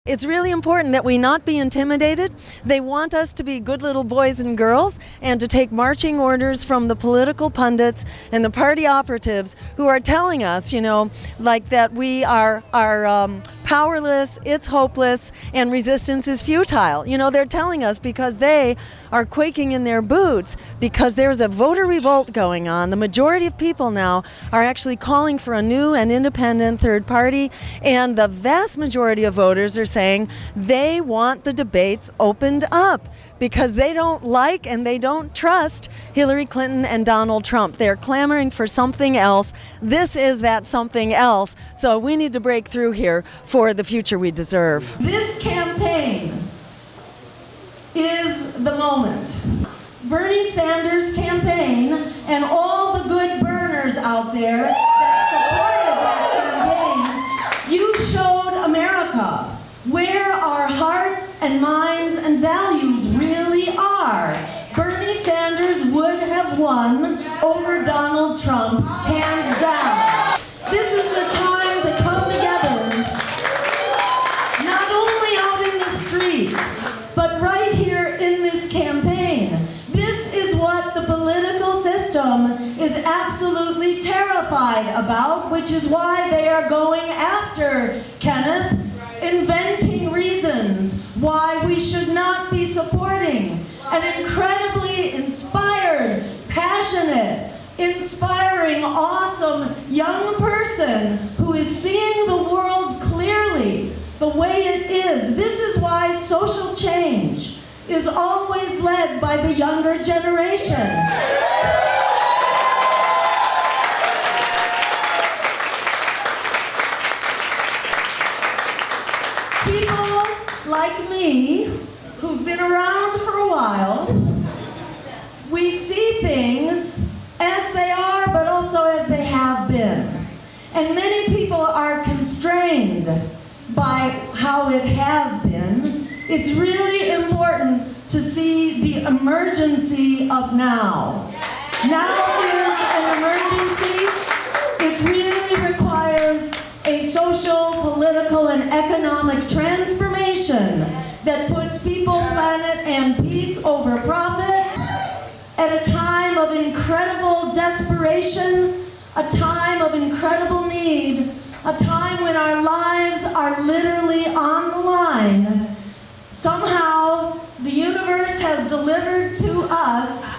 It's really important that we not be intimidated. They want us to be good little boys and girls and to take marching orders from the political pundits and the party operatives who are telling us, like that we are powerless, it's hopeless, and resistance is futile. They're telling us because they are quaking in their boots because there's a voter revolt going on. The majority of people now are actually calling for a new and independent third party, and the vast majority of voters are saying they want the debates opened up because they don't like and they don't trust Hillary Clinton and Donald Trump. They're clamoring for something else. This is that something else. So we need to break through here for the future we deserve. This campaign is the moment. Bernie Sanders' campaign and all the good burners out there that supported that campaign, you showed America where our hearts and minds and values really are. Bernie Sanders would have won over Donald Trump, hands down. This is the time to come together, not only out in the street, but right here in this campaign. This is what the political system is absolutely terrified about, which is why they are going after Kenneth, inventing reasons why we should not be supporting an incredibly inspired, passionate, inspiring, awesome young person who is seeing the world clearly the way it is. This is why social change is always led by the younger generation. People like me, who've been around for a while, we see things as they are, but also as they have been. And many people are constrained by how it has been. It's really important to see the emergency of now. Now is an emergency. It really requires a social, political, and economic transformation that puts people, planet, and peace over profit at a time of incredible desperation, a time of incredible need, a time when our lives are literally on the line. Somehow, the universe has delivered to us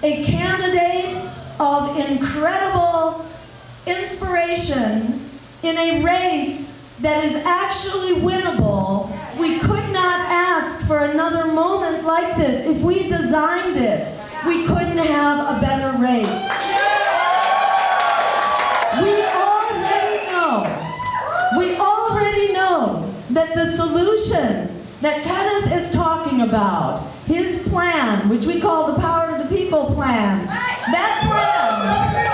a candidate of incredible inspiration in a race that is actually winnable. We could not ask for another moment like this. If we designed it, we couldn't have a better race. We already know that the solutions that Kenneth is talking about, his plan, which we call the Power to the People plan, that plan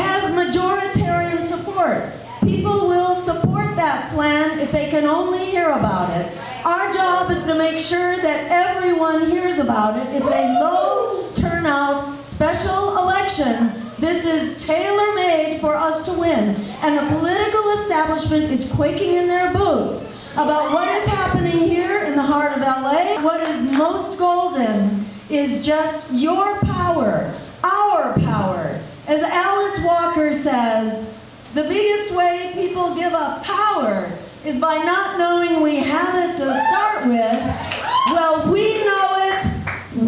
has majoritarian support. People will support that plan if they can only hear about it. Our job is to make sure that everyone hears about it. It's a low turnout special election. This is tailor-made for us to win. And the political establishment is quaking in their boots about what is happening here in the heart of LA. What is most golden is just your power, our power. As Alice Walker says, the biggest way people give up power is by not knowing we have it to start with. Well, we know it.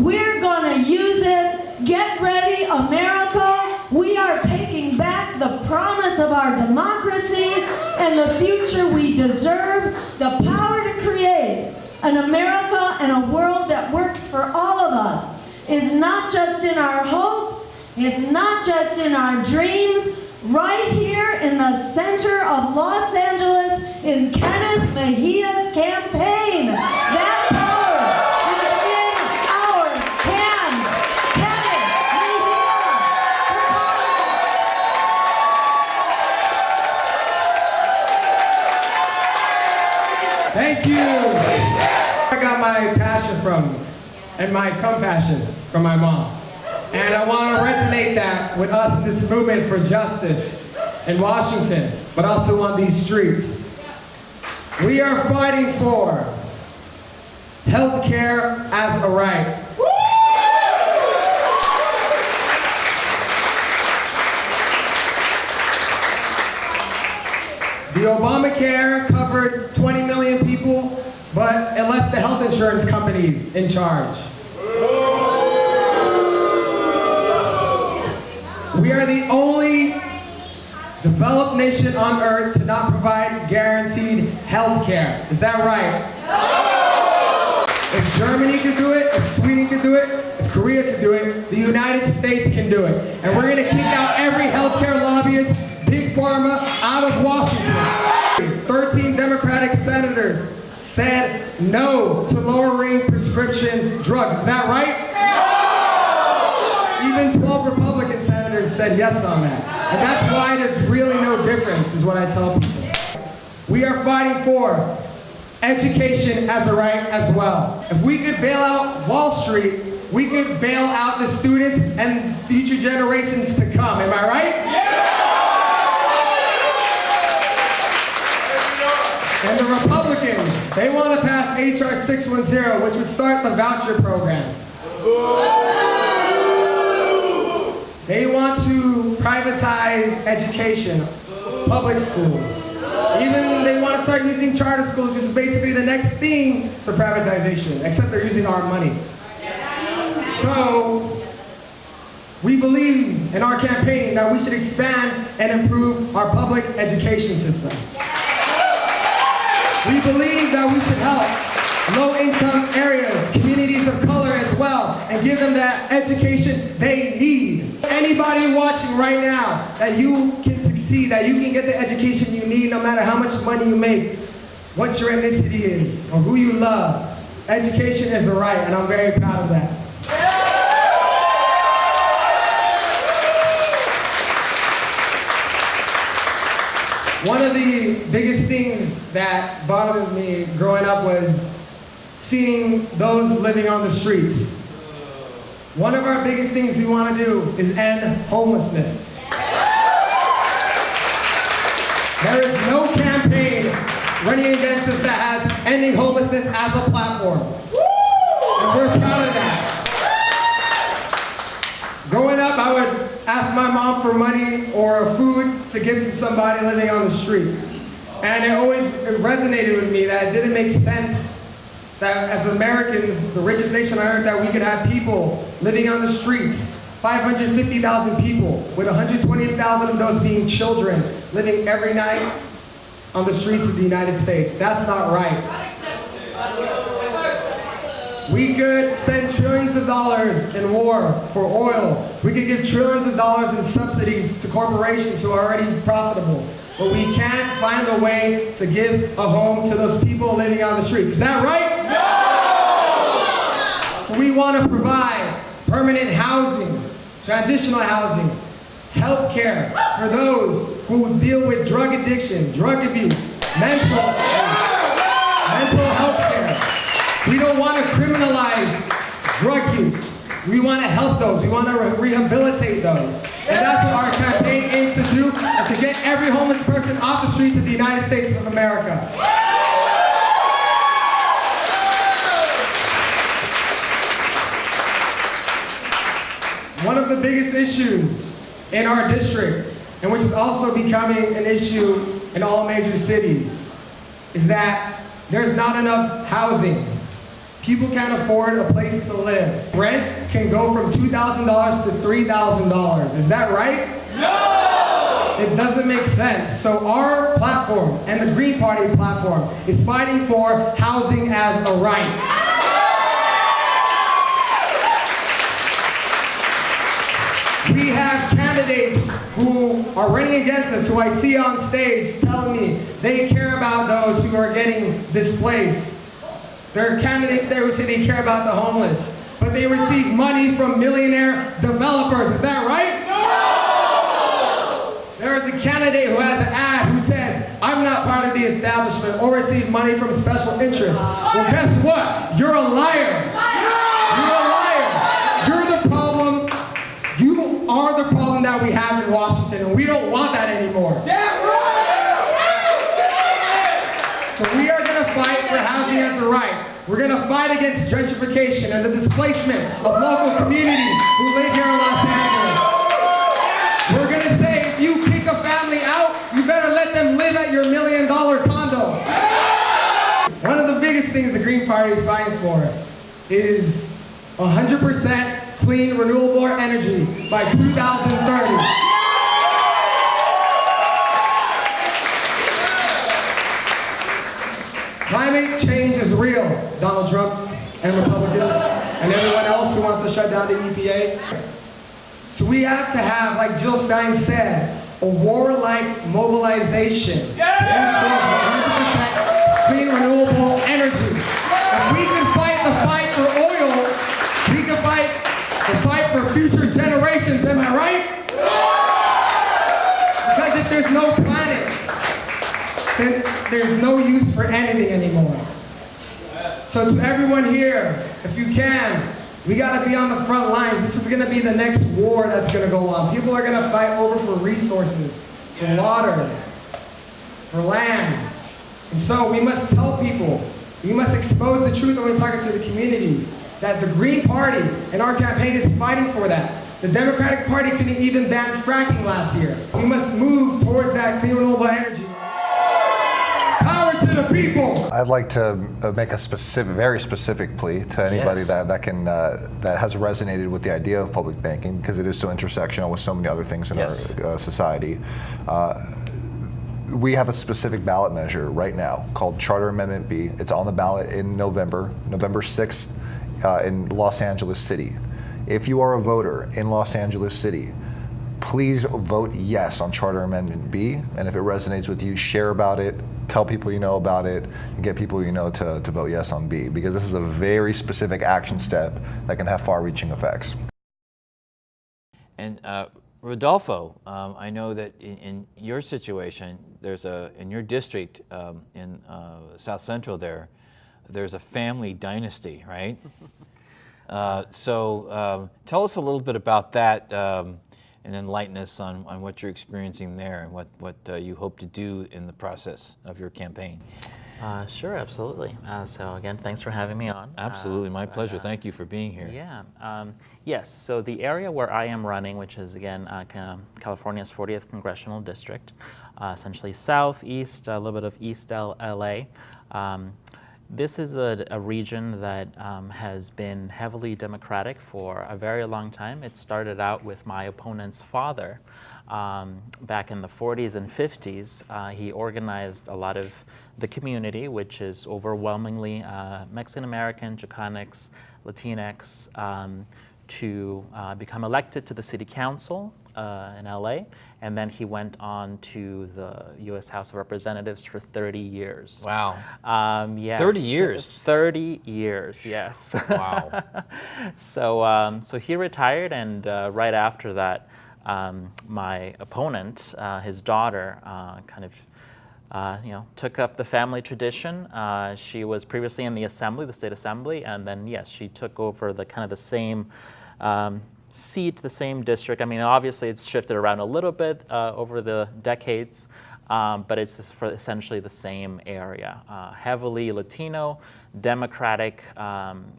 We're gonna use it. Get ready, America. We are taking back the promise of our democracy and the future we deserve. The power to create an America and a world that works for all of us is not just in our hopes, it's not just in our dreams. Right here in the center of Los Angeles in Kenneth Meija's campaign. That power is in our hands. Kenneth Meija. Thank you. I got my passion from, and my compassion from my mom. And I want to resonate that with us in this movement for justice in Washington, but also on these streets. We are fighting for health care as a right. The Obamacare covered 20 million people, but it left the health insurance companies in charge. We are the only developed nation on earth to not provide guaranteed health care. Is that right? If Germany could do it, if Sweden could do it, if Korea could do it, the United States can do it. And we're gonna kick out every healthcare lobbyist, big pharma, out of Washington. 13 Democratic senators said no to lowering prescription drugs. Is that right? Even 12 Republican senators said yes on that. And that's why there's really no difference, is what I tell people. We are fighting for education as a right as well. If we could bail out Wall Street, we could bail out the students and future generations to come. Am I right? Yeah! And the Republicans, they want to pass HR 610, which would start the voucher program. They want to privatize education, public schools. Even they want to start using charter schools, which is basically the next thing to privatization, except they're using our money. So, we believe in our campaign that we should expand and improve our public education system. We believe that we should help low-income areas, communities of color as well, and give them that education they need. Anybody watching right now, that you can succeed, that you can get the education you need no matter how much money you make, what your ethnicity is, or who you love. Education is a right, and I'm very proud of that. One of the biggest things that bothered me growing up was seeing those living on the streets. One of our biggest things we want to do is end homelessness. There is no campaign running against us that has ending homelessness as a platform. And we're proud of that. Growing up, I would ask my mom for money or food to give to somebody living on the street. And it resonated with me that it didn't make sense that as Americans, the richest nation on earth, that we could have people living on the streets, 550,000 people, with 120,000 of those being children, living every night on the streets of the United States. That's not right. We could spend trillions of dollars in war for oil. We could give trillions of dollars in subsidies to corporations who are already profitable. But we can't find a way to give a home to those people living on the streets. Is that right? No! So we want to provide permanent housing, transitional housing, health care for those who deal with drug addiction, drug abuse, mental health care. We don't want to criminalize drug use. We want to help those. We want to rehabilitate those. And that's what our campaign aims to do, and to get every homeless person off the streets of the United States of America. One of the biggest issues in our district, and which is also becoming an issue in all major cities, is that there's not enough housing. People can't afford a place to live. Rent can go from $2,000 to $3,000. Is that right? No! It doesn't make sense. So our platform, and the Green Party platform, is fighting for housing as a right. We have candidates who are running against us, who I see on stage telling me they care about those who are getting displaced. There are candidates there who say they care about the homeless, but they receive money from millionaire developers. Is that right? No! There is a candidate who has an ad who says, I'm not part of the establishment or receive money from special interests. Well, guess what? You're a liar. You're a liar. You're the problem. You are the problem that we have in Washington, and we don't want that anymore. So we has a right. We're going to fight against gentrification and the displacement of local communities who live here in Los Angeles. We're going to say if you kick a family out, you better let them live at your $1 million condo. One of the biggest things the Green Party is fighting for is 100% clean, renewable energy by 2030. Climate change is real, Donald Trump and Republicans and everyone else who wants to shut down the EPA. So we have to have, like Jill Stein said, a warlike mobilization to move towards 100% clean, renewable energy. If we can fight the fight for oil, we can fight the fight for future generations, am I right? Because if there's no planet, then there's no use for anything anymore. So to everyone here, if you can, we gotta be on the front lines. This is gonna be the next war that's gonna go on. People are gonna fight over for resources, for water, for land. And so we must tell people, we must expose the truth when we're talking to the communities, that the Green Party and our campaign is fighting for that. The Democratic Party couldn't even ban fracking last year. We must move towards that clean, renewable energy. Power to the people! I'd like to make a very specific plea to anybody Yes. that has resonated with the idea of public banking, because it is so intersectional with so many other things in Yes. our society. We have a specific ballot measure right now called Charter Amendment B. It's on the ballot in November 6th in Los Angeles City. If you are a voter in Los Angeles City, please vote yes on Charter Amendment B, and if it resonates with you, share about it, tell people you know about it, and get people you know to vote yes on B, because this is a very specific action step that can have far-reaching effects. And Rodolfo, I know that in your situation, in your district in South Central there's a family dynasty, right? So tell us a little bit about that and enlighten us on what you're experiencing there and what you hope to do in the process of your campaign. Sure, absolutely. So again, thanks for having me on. Absolutely, my pleasure. Thank you for being here. Yeah. Yes, so the area where I am running, which is again California's 40th Congressional District, essentially southeast, a little bit of East L.A. This is a region that has been heavily Democratic for a very long time. It started out with my opponent's father. Back in the 40s and 50s, he organized a lot of the community, which is overwhelmingly Mexican-American, Chicanx, Latinx, to become elected to the city council in LA, and then he went on to the U.S. House of Representatives for 30 years. Wow. Yes. 30 years? 30 years, yes. Wow. So he retired, and right after that, my opponent, his daughter, kind of took up the family tradition. She was previously in the assembly, the state assembly, and then yes, she took over the kind of the same seat, the same district. I mean, obviously it's shifted around a little bit over the decades, but it's for essentially the same area, heavily Latino, Democratic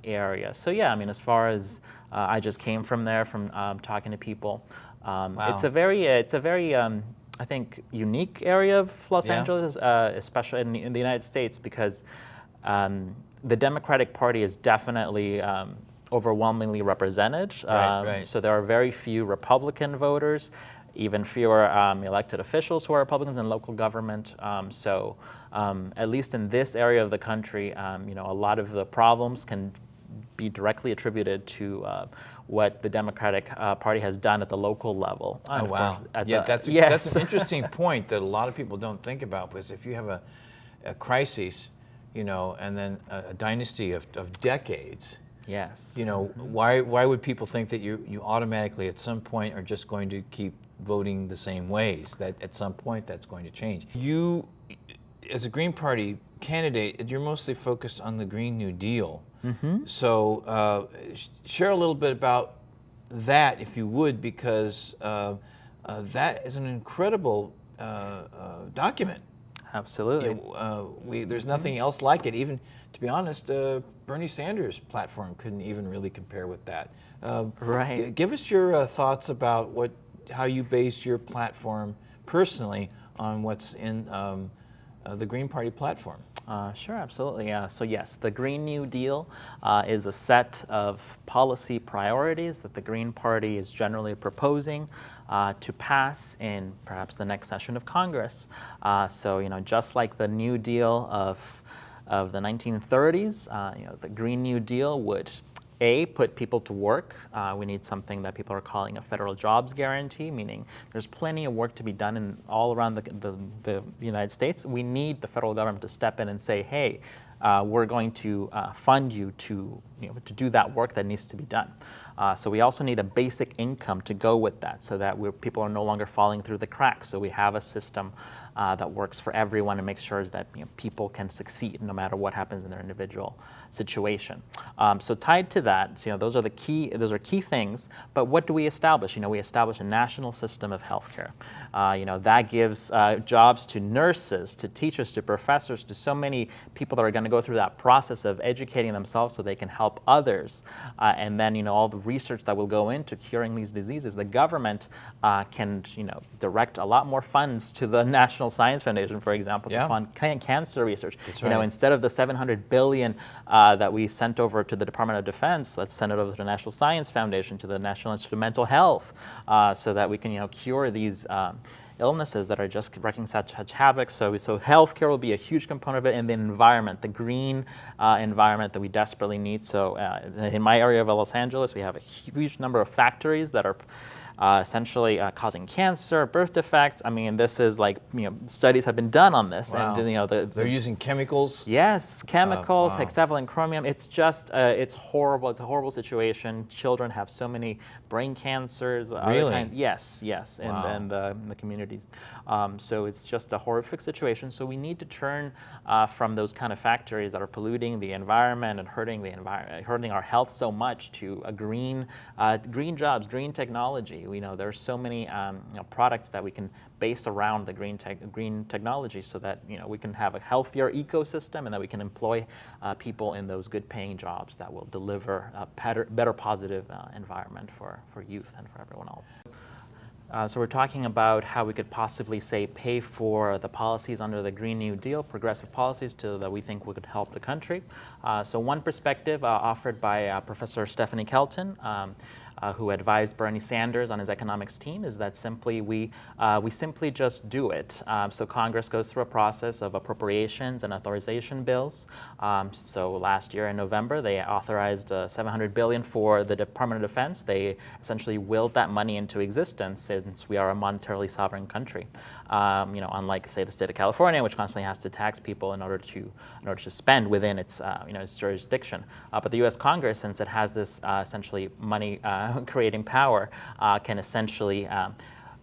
area. So yeah, I mean, as far as I just came from there, from talking to people. Wow. It's a very I think, unique area of Los Angeles, especially in the United States, because the Democratic Party is definitely overwhelmingly represented. Right. So there are very few Republican voters, even fewer elected officials who are Republicans in local government. So at least in this area of the country, a lot of the problems can be directly attributed to what the Democratic Party has done at the local level. Oh, wow. That's an interesting point that a lot of people don't think about, because if you have a crisis, and then a dynasty of decades, yes. Why would people think that you automatically at some point are just going to keep voting the same ways, that at some point that's going to change? You, as a Green Party candidate, you're mostly focused on the Green New Deal. Mm-hmm. So share a little bit about that, if you would, because that is an incredible document. Absolutely. There's nothing else like it. Even, to be honest, Bernie Sanders' platform couldn't even really compare with that. Right. Give us your thoughts about how you base your platform personally on what's in the Green Party platform. Sure, absolutely. So yes, the Green New Deal is a set of policy priorities that the Green Party is generally proposing to pass in perhaps the next session of Congress. So just like the New Deal of the 1930s, the Green New Deal would put people to work. We need something that people are calling a federal jobs guarantee, meaning there's plenty of work to be done all around the United States. We need the federal government to step in and say, hey, we're going to fund you to do that work that needs to be done. So we also need a basic income to go with that, so that people are no longer falling through the cracks. So we have a system that works for everyone and makes sure that people can succeed no matter what happens in their individual situation. So tied to that, those are key things. But what do we establish? We establish a national system of healthcare. That gives jobs to nurses, to teachers, to professors, to so many people that are going to go through that process of educating themselves so they can help others. And then all the research that will go into curing these diseases. The government can direct a lot more funds to the National Science Foundation, for example, to fund cancer research. That's right. Instead of the $700 billion that we sent over to the Department of Defense, let's send it over to the National Science Foundation, to the National Institute of Mental Health, so that we can cure these illnesses that are just wreaking such havoc. So healthcare will be a huge component of it, and the environment, the green environment that we desperately need. So in my area of Los Angeles, we have a huge number of factories that are essentially causing cancer, birth defects. I mean, this is like, studies have been done on this. Wow. And, they're using chemicals? Yes, chemicals, wow. hexavalent chromium. It's just, it's horrible. It's a horrible situation. Children have so many brain cancers. Really? Yes, Wow. in the communities. So it's just a horrific situation. So we need to turn from those kind of factories that are polluting the environment and hurting our health so much, to a green jobs, green technology. There are so many products that we can base around the green technology, so that we can have a healthier ecosystem, and that we can employ people in those good-paying jobs that will deliver a better positive environment for youth and for everyone else. So we're talking about how we could possibly, pay for the policies under the Green New Deal, progressive policies that we think would help the country. So one perspective offered by Professor Stephanie Kelton, who advised Bernie Sanders on his economics team, is that we simply just do it. So Congress goes through a process of appropriations and authorization bills. So last year in November, they authorized $700 billion for the Department of Defense. They essentially willed that money into existence, since we are a monetarily sovereign country. Unlike, say, the state of California, which constantly has to tax people in order to spend within its its jurisdiction. But the U.S. Congress, since it has this essentially money creating power, can essentially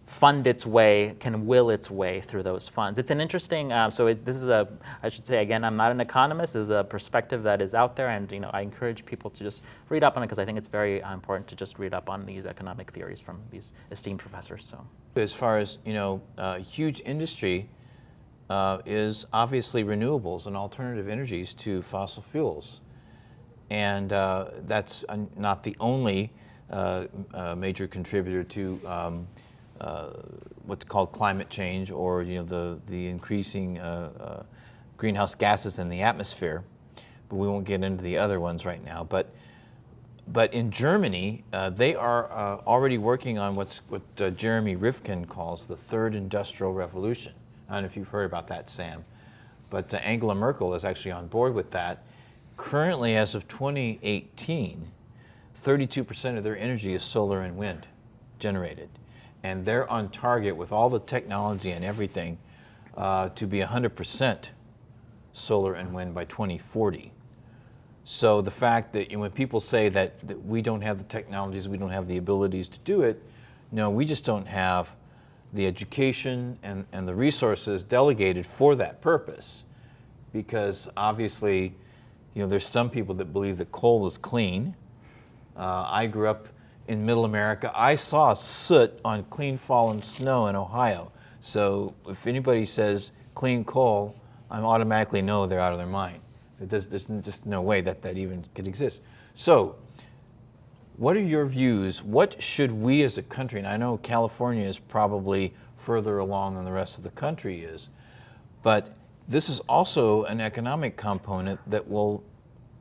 fund its way, can will its way through those funds. It's an interesting, this is I should say again, I'm not an economist. This is a perspective that is out there, and I encourage people to just read up on it, because I think it's very important to just read up on these economic theories from these esteemed professors. So, as far as a huge industry is obviously renewables and alternative energies to fossil fuels, and that's not the only major contributor to what's called climate change, or the increasing greenhouse gases in the atmosphere. But we won't get into the other ones right now. But in Germany, they are already working on what Jeremy Rifkin calls the third industrial revolution. I don't know if you've heard about that, Sam. But Angela Merkel is actually on board with that. Currently, as of 2018, 32% of their energy is solar and wind generated. And they're on target with all the technology and everything to be 100% solar and wind by 2040. So the fact that when people say that we don't have the technologies, we don't have the abilities to do it, no, we just don't have the education and the resources delegated for that purpose. Because obviously, there's some people that believe that coal is clean. I grew up in Middle America. I saw soot on clean fallen snow in Ohio. So if anybody says clean coal, I automatically know they're out of their mind. There's just no way that even could exist. So, what are your views? What should we as a country, and I know California is probably further along than the rest of the country is, but this is also an economic component that will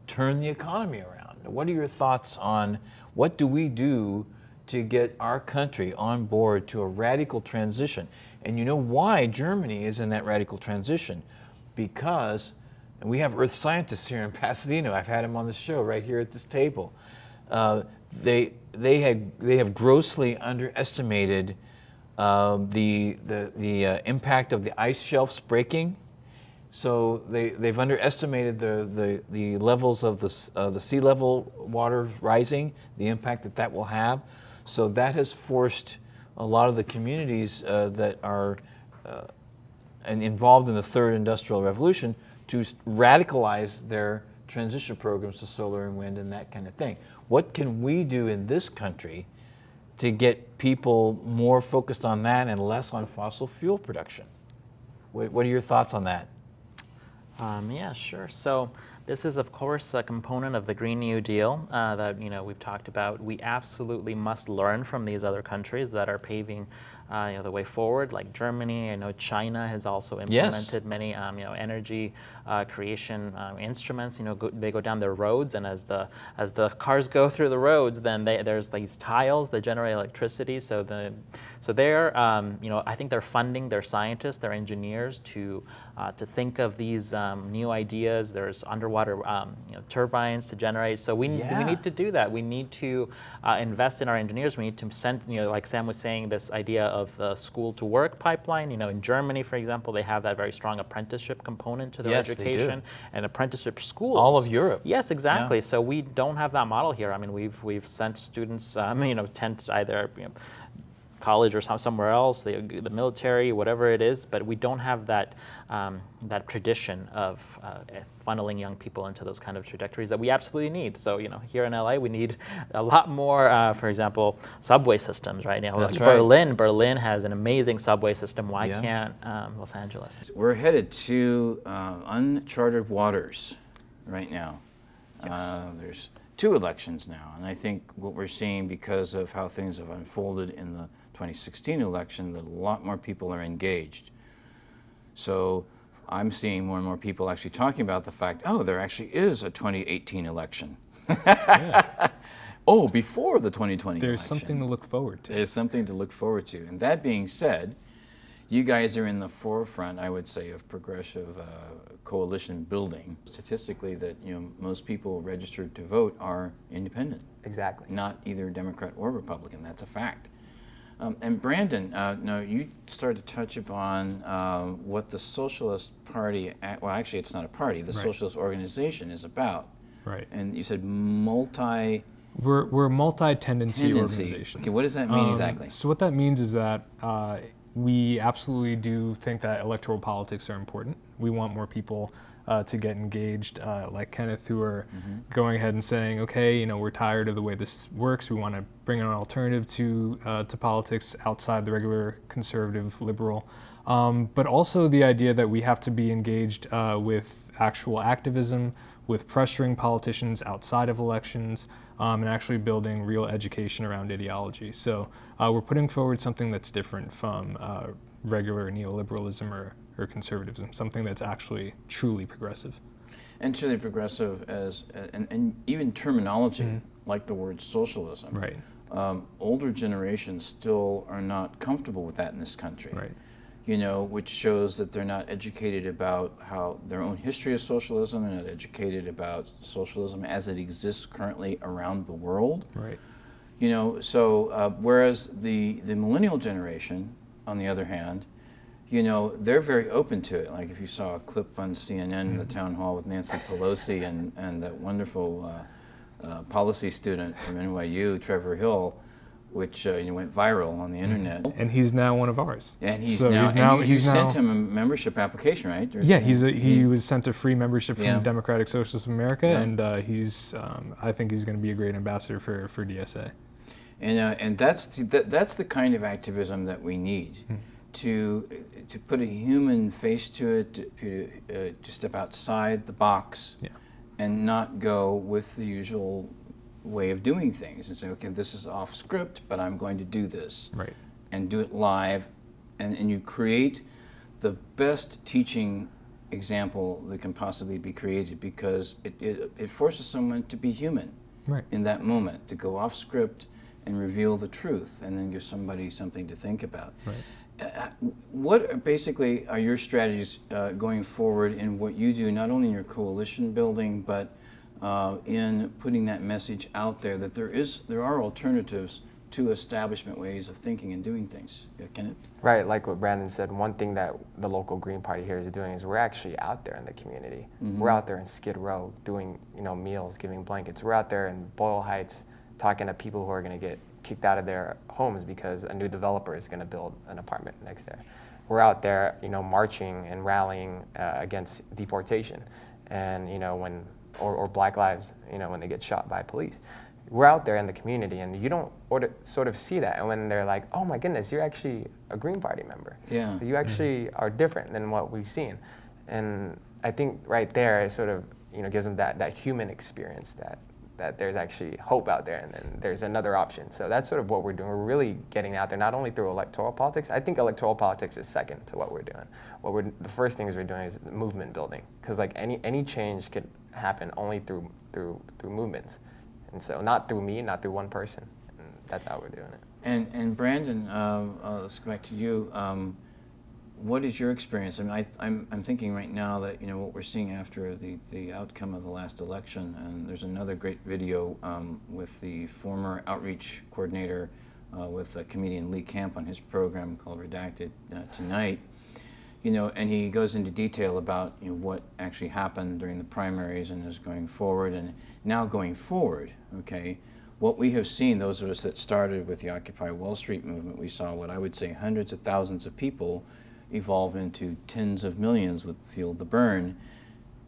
turn the economy around. What are your thoughts on what do we do to get our country on board to a radical transition? And you know why Germany is in that radical transition? Because, and we have earth scientists here in Pasadena, I've had them on the show right here at this table. They have grossly underestimated the impact of the ice shelves breaking. So they've underestimated the levels of the sea level water rising, the impact that will have. So that has forced a lot of the communities that are involved in the third industrial revolution to radicalize their transition programs to solar and wind and that kind of thing. What can we do in this country to get people more focused on that and less on fossil fuel production? What are your thoughts on that? Yeah, sure. So this is, of course, a component of the Green New Deal that we've talked about. We absolutely must learn from these other countries that are paving the way forward, like Germany. I know China has also implemented many energy creation instruments. They go down their roads, and as the cars go through the roads, then there's these tiles that generate electricity. So they're I think they're funding their scientists, their engineers to think of these new ideas. There's underwater turbines to generate. So we need to do that. We need to invest in our engineers. We need to send, like Sam was saying, this idea of the school to work pipeline. In Germany, for example, they have that very strong apprenticeship component to their education and apprenticeship schools. All of Europe. Yes, exactly. Yeah. So we don't have that model here. I mean, we've sent students, tend to either college or somewhere else, the military, whatever it is, but we don't have that tradition of funneling young people into those kind of trajectories that we absolutely need. So here in LA, we need a lot more, for example, subway systems right now. That's right. Berlin has an amazing subway system. Why can't Los Angeles? We're headed to uncharted waters right now. Yes. There's 2 elections now, and I think what we're seeing, because of how things have unfolded in the 2016 election, that a lot more people are engaged. So I'm seeing more and more people actually talking about the fact, there actually is a 2018 election. Before the 2020 election. There's something to look forward to. There's something to look forward to. And that being said, you guys are in the forefront, I would say, of progressive coalition building. Statistically, that most people registered to vote are independent. Exactly. Not either Democrat or Republican. That's a fact. And Brandon, you started to touch upon what the Socialist Party, well, actually, it's not a party. The Socialist Organization is about. Right. And you said We're a multi-tendency organization. Okay, what does that mean exactly? So what that means is that we absolutely do think that electoral politics are important. We want more people to get engaged, like Kenneth, who are going ahead and saying, okay, we're tired of the way this works. We want to bring an alternative to politics outside the regular conservative liberal. But also the idea that we have to be engaged with actual activism, with pressuring politicians outside of elections, and actually building real education around ideology. So we're putting forward something that's different from regular neoliberalism or conservatism, something that's actually truly progressive. And truly progressive and even terminology, like the word socialism. Right. Older generations still are not comfortable with that in this country. Right. Which shows that they're not educated about how their own history of socialism, and not educated about socialism as it exists currently around the world. Right. So whereas the millennial generation, on the other hand, they're very open to it. Like if you saw a clip on CNN in the town hall with Nancy Pelosi and that wonderful policy student from NYU, Trevor Hill, which went viral on the internet. And he's now one of ours. And he's you sent him a membership application, right? He was sent a free membership from the Democratic Socialists-L.A, and I think he's going to be a great ambassador for DSA. And that's the kind of activism that we need. to put a human face to it, to step outside the box, and not go with the usual way of doing things and say, okay, this is off script, but I'm going to do this, and do it live, and you create the best teaching example that can possibly be created, because it forces someone to be human in that moment, to go off script and reveal the truth, and then give somebody something to think about. What basically are your strategies going forward in what you do, not only in your coalition building, but in putting that message out there that there are alternatives to establishment ways of thinking and doing things? Kenneth? Right, like what Brandon said, one thing that the local Green Party here is doing is we're actually out there in the community. We're out there in Skid Row doing meals, giving blankets. We're out there in Boyle Heights talking to people who are going to get kicked out of their homes because a new developer is going to build an apartment next there. We're out there, marching and rallying against deportation, and or Black lives, when they get shot by police. We're out there in the community, and you don't sort of see that. And when they're like, "Oh my goodness, you're actually a Green Party member. You actually are different than what we've seen," and I think right there it sort of gives them that human experience that there's actually hope out there, and then there's another option. So that's sort of what we're doing. We're really getting out there, not only through electoral politics. I think electoral politics is second to what we're doing. The first things we're doing is movement building, because like any change could happen only through movements, and so not through me, not through one person. And that's how we're doing it. And Brandon, let's go back to you. What is your experience? I mean, I'm thinking right now that what we're seeing after the outcome of the last election, and there's another great video with the former outreach coordinator with comedian Lee Camp on his program called Redacted tonight. And he goes into detail about what actually happened during the primaries and is going forward, and now going forward. Okay, what we have seen, those of us that started with the Occupy Wall Street movement, we saw what I would say hundreds of thousands of people evolve into tens of millions with Feel the Burn.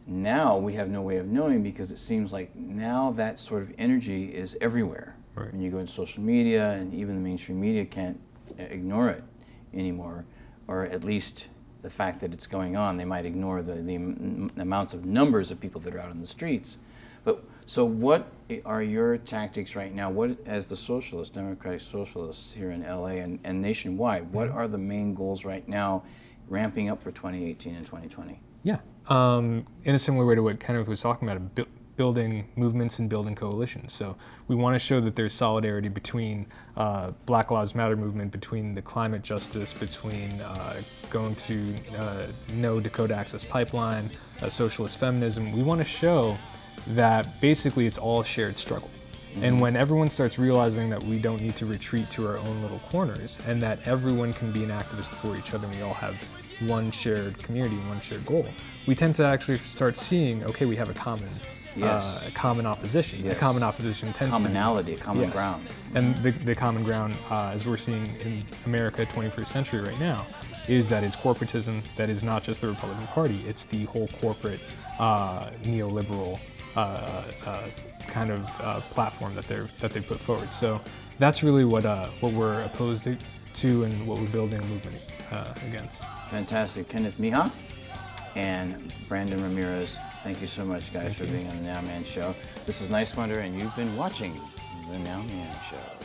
Now we have no way of knowing, because it seems like now that sort of energy is everywhere. When you go into social media, and even the mainstream media can't ignore it anymore, or at least the fact that it's going on. They might ignore the amounts of numbers of people that are out in the streets. But so what are your tactics right now? What, as the socialists, Democratic Socialists here in L.A. and nationwide, what are the main goals right now ramping up for 2018 and 2020? Yeah, in a similar way to what Kenneth was talking about, building movements and building coalitions. So we want to show that there's solidarity between Black Lives Matter movement, between the climate justice, between going to no Dakota Access Pipeline, socialist feminism. We want to show that basically it's all shared struggle. And when everyone starts realizing that we don't need to retreat to our own little corners, and that everyone can be an activist for each other, and we all have one shared community, one shared goal, we tend to actually start seeing, okay, we have a common opposition. A common opposition tends commonality, to be, a common ground. And the common ground, as we're seeing in America 21st century right now, is that it's corporatism, that is not just the Republican Party, it's the whole corporate neoliberal kind of platform that they put forward. So that's really what we're opposed to and what we're building a movement against. Fantastic. Kenneth Meija and Brandon Ramirez, thank you so much, guys, for being on the Nowman Show. This is Nice Wonder, and you've been watching the Nowman Show.